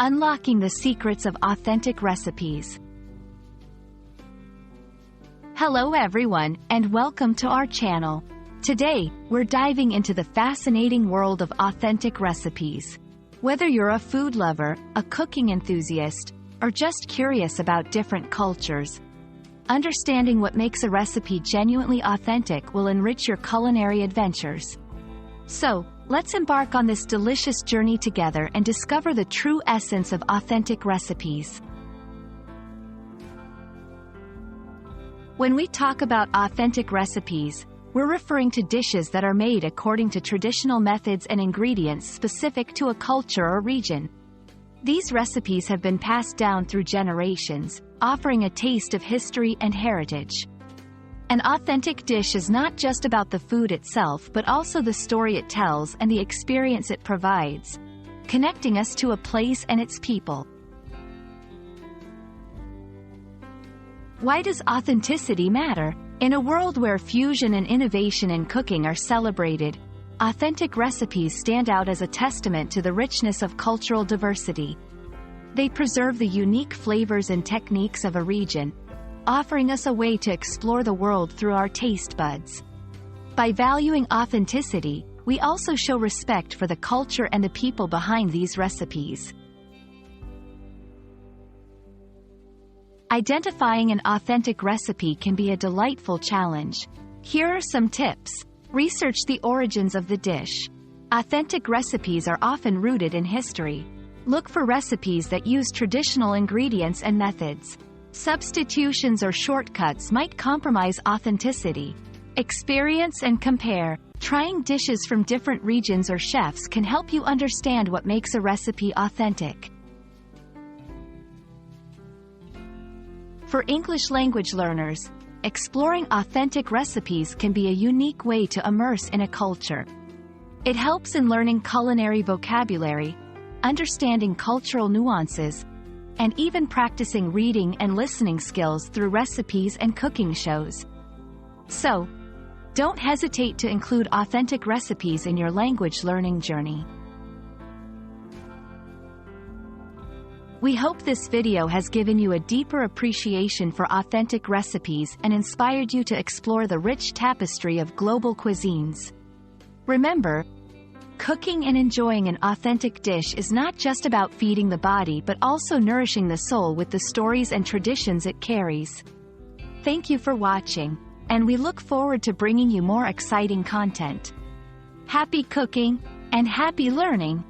Unlocking the secrets of authentic recipes. Hello everyone, and welcome to our channel. Today, we're diving into the fascinating world of authentic recipes. Whether you're a food lover, a cooking enthusiast, or just curious about different cultures, understanding what makes a recipe genuinely authentic will enrich your culinary adventures. So, let's embark on this delicious journey together and discover the true essence of authentic recipes. When we talk about authentic recipes, we're referring to dishes that are made according to traditional methods and ingredients specific to a culture or region. These recipes have been passed down through generations, offering a taste of history and heritage. An authentic dish is not just about the food itself but also the story it tells and the experience it provides, connecting us to a place and its people. Why does authenticity matter? In a world where fusion and innovation in cooking are celebrated, authentic recipes stand out as a testament to the richness of cultural diversity. They preserve the unique flavors and techniques of a region, offering us a way to explore the world through our taste buds. By valuing authenticity, we also show respect for the culture and the people behind these recipes. Identifying an authentic recipe can be a delightful challenge. Here are some tips. Research the origins of the dish. Authentic recipes are often rooted in history. Look for recipes that use traditional ingredients and methods. Substitutions or shortcuts might compromise authenticity. Experience and compare. Trying dishes from different regions or chefs can help you understand what makes a recipe authentic. For English language learners, exploring authentic recipes can be a unique way to immerse in a culture. It helps in learning culinary vocabulary, understanding cultural nuances, and even practicing reading and listening skills through recipes and cooking shows. So, don't hesitate to include authentic recipes in your language learning journey. We hope this video has given you a deeper appreciation for authentic recipes and inspired you to explore the rich tapestry of global cuisines. Remember, cooking and enjoying an authentic dish is not just about feeding the body but also nourishing the soul with the stories and traditions it carries. Thank you for watching, and we look forward to bringing you more exciting content. Happy cooking, and happy learning!